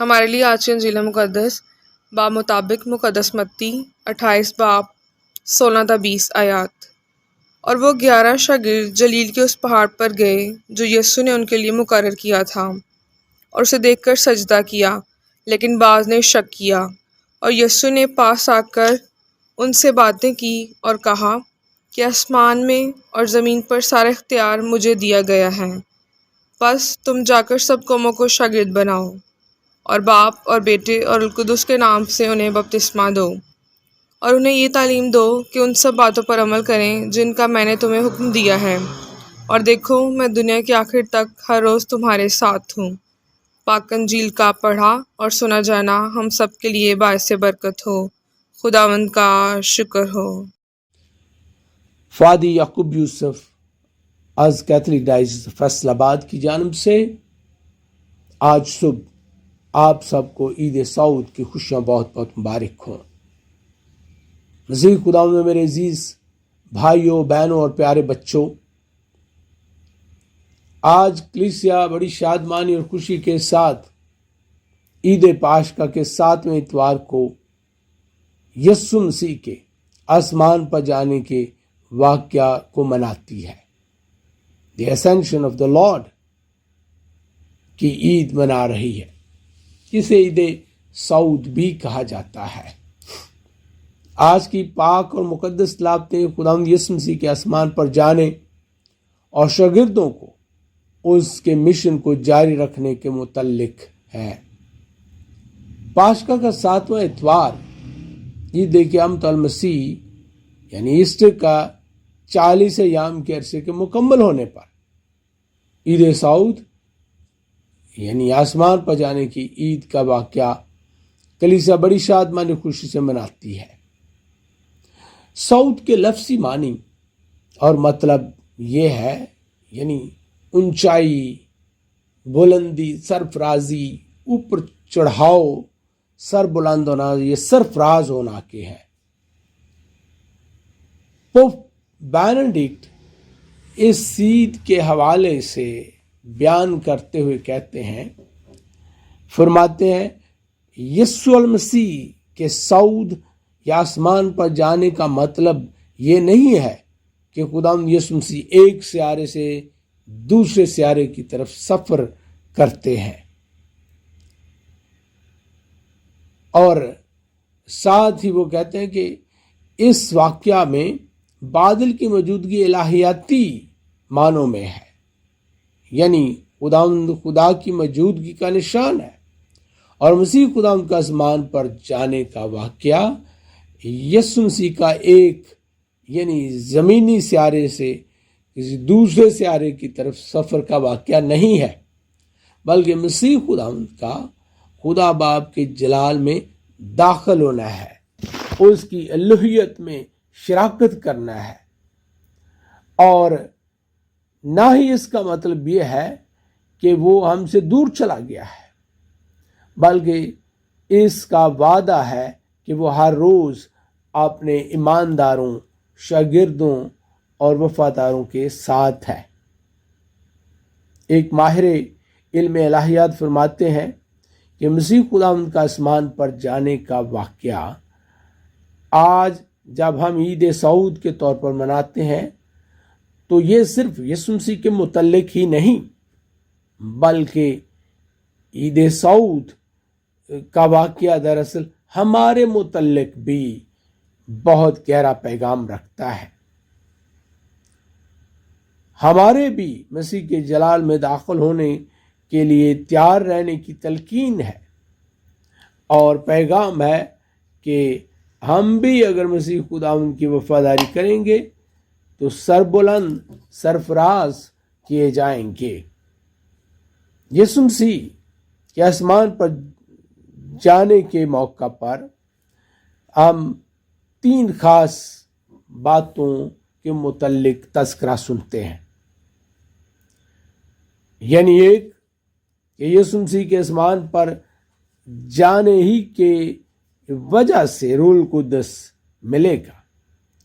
ہمارے لیے آج کی انجیل مقدس بمطابق مقدس متی 28 باب 16 تا 20 آیات۔ اور وہ 11 شاگرد جلیل کے اس پہاڑ پر گئے جو یسوع نے ان کے لیے مقرر کیا تھا، اور اسے دیکھ کر سجدہ کیا، لیکن بعض نے شک کیا۔ اور یسوع نے پاس آ کر ان سے باتیں کی اور کہا کہ آسمان میں اور زمین پر سارا اختیار مجھے دیا گیا ہے، بس تم جا کر سب قوموں کو شاگرد بناؤ، اور باپ اور بیٹے اور القدس کے نام سے انہیں بپتسمہ دو، اور انہیں یہ تعلیم دو کہ ان سب باتوں پر عمل کریں جن کا میں نے تمہیں حکم دیا ہے، اور دیکھو میں دنیا کے آخر تک ہر روز تمہارے ساتھ ہوں۔ پاک انجیل کا پڑھا اور سنا جانا ہم سب کے لیے باعث برکت ہو۔ خداوند کا شکر ہو۔ فادی یعقوب یوسف از کیتھولک ڈائسس فیصل آباد کی جانب سے آج صبح آپ سب کو عید سعود کی خوشیاں بہت بہت مبارک ہوں۔ مسیح خداوند میں میرے عزیز بھائیوں، بہنوں اور پیارے بچوں، آج کلیسیا بڑی شادمانی اور خوشی کے ساتھ عید پاشکا کے 7ویں اتوار کو یسوع مسیح کے آسمان پر جانے کے واقعہ کو مناتی ہے۔ دی اسینشن آف دا لارڈ کی عید منا رہی ہے، اسے عید سعود بھی کہا جاتا ہے۔ آج کی پاک اور مقدس تلاوتیں خداوند یسوع مسیح کے آسمان پر جانے اور شاگردوں کو اس کے مشن کو جاری رکھنے کے متعلق ہے۔ پاشکا کا 7واں اتوار عید قیامت المسیح یعنی ایسٹر کا 40 ایام کے عرصے کے مکمل ہونے پر عید سعود یعنی آسمان پر جانے کی عید کا واقعہ کلیسا بڑی شادمانی خوشی سے مناتی ہے۔ سعود کے لفظی معنی اور مطلب یہ ہے یعنی اونچائی، بلندی، سرفرازی، اوپر چڑھاؤ، سر بلند ہونا، یہ سرفراز ہونا کے ہے۔ پوپ بینیڈکٹ اس عید کے حوالے سے بیان کرتے ہوئے کہتے ہیں، فرماتے ہیں، یسوع المسیح کے صعود یا آسمان پر جانے کا مطلب یہ نہیں ہے کہ خداوند یسوع مسیح ایک سیارے سے دوسرے سیارے کی طرف سفر کرتے ہیں، اور ساتھ ہی وہ کہتے ہیں کہ اس واقعہ میں بادل کی موجودگی الہیاتی معنوں میں ہے، یعنی خداوند خدا کی موجودگی کا نشان ہے، اور مسیح خداوند کا آسمان پر جانے کا واقعہ یسوع مسیح کا ایک یعنی زمینی سیارے سے کسی دوسرے سیارے کی طرف سفر کا واقعہ نہیں ہے، بلکہ مسیح خداوند کا خدا باپ کے جلال میں داخل ہونا ہے، اس کی الوہیت میں شراکت کرنا ہے، اور نہ ہی اس کا مطلب یہ ہے کہ وہ ہم سے دور چلا گیا ہے، بلکہ اس کا وعدہ ہے کہ وہ ہر روز اپنے ایمانداروں، شاگردوں اور وفاداروں کے ساتھ ہے۔ ایک ماہر علم الہیات فرماتے ہیں کہ مسیح خداوند کا آسمان پر جانے کا واقعہ آج جب ہم عید سعود کے طور پر مناتے ہیں تو یہ صرف یسوع مسیح کے متعلق ہی نہیں، بلکہ عید سعود کا واقعہ دراصل ہمارے متعلق بھی بہت گہرا پیغام رکھتا ہے۔ ہمارے بھی مسیح کے جلال میں داخل ہونے کے لیے تیار رہنے کی تلقین ہے، اور پیغام ہے کہ ہم بھی اگر مسیح خداوند کی وفاداری کریں گے تو سربلند، سرفراز کیے جائیں گے۔ یسوع مسیح کے آسمان پر جانے کے موقع پر ہم 3 خاص باتوں کے متعلق تذکرہ سنتے ہیں، یعنی ایک کہ یسوع مسیح کے آسمان پر جانے ہی کے وجہ سے روح القدس ملے گا،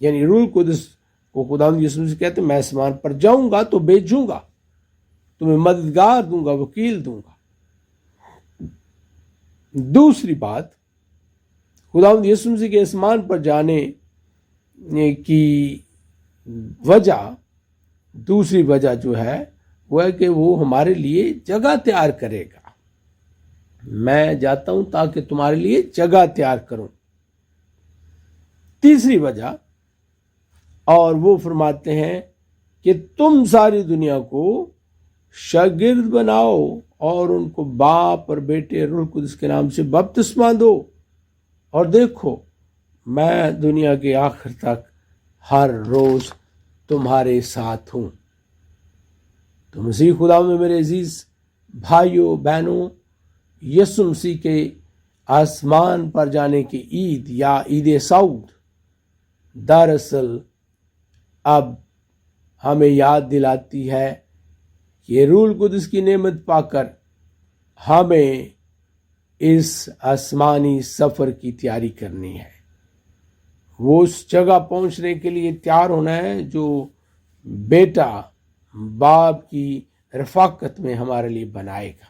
یعنی روح القدس کو خداوند یسوع مسیح کہتے ہیں، میں آسمان پر جاؤں گا تو بھیجوں گا، تمہیں مددگار دوں گا، وکیل دوں گا۔ دوسری بات، خداوند یسوع مسیح کے آسمان پر جانے کی وجہ، دوسری وجہ جو ہے وہ ہے کہ وہ ہمارے لیے جگہ تیار کرے گا۔ میں جاتا ہوں تاکہ تمہارے لیے جگہ تیار کروں۔ تیسری وجہ، اور وہ فرماتے ہیں کہ تم ساری دنیا کو شاگرد بناؤ اور ان کو باپ اور بیٹے روح القدس کے نام سے بپتسمہ دو، اور دیکھو میں دنیا کے آخر تک ہر روز تمہارے ساتھ ہوں۔ تو مسیح خدا میں میرے عزیز بھائیوں بہنوں، یسوع مسیح کے آسمان پر جانے کی عید یا عید سعود دراصل اب ہمیں یاد دلاتی ہے کہ روح القدس کی نعمت پا کر ہمیں اس آسمانی سفر کی تیاری کرنی ہے، وہ اس جگہ پہنچنے کے لیے تیار ہونا ہے جو بیٹا باپ کی رفاقت میں ہمارے لیے بنائے گا۔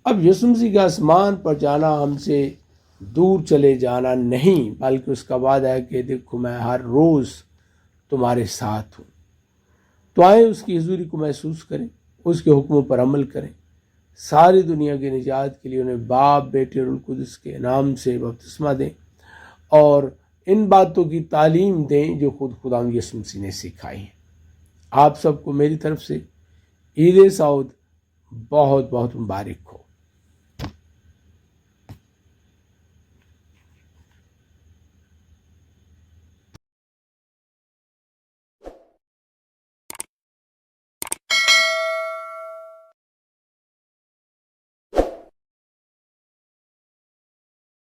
اب یسوع مسیح کا آسمان پر جانا ہم سے دور چلے جانا نہیں، بلکہ اس کا وعدہ ہے کہ دیکھو میں ہر روز تمہارے ساتھ ہوں۔ تو آئیں اس کی حضوری کو محسوس کریں، اس کے حکموں پر عمل کریں، ساری دنیا کی نجات کے لیے انہیں باپ بیٹے اور روح القدس کے نام سے بپتسمہ دیں، اور ان باتوں کی تعلیم دیں جو خود خداوند یسوع مسیح نے سکھائی ہیں۔ آپ سب کو میری طرف سے عید سعود بہت بہت مبارک ہو۔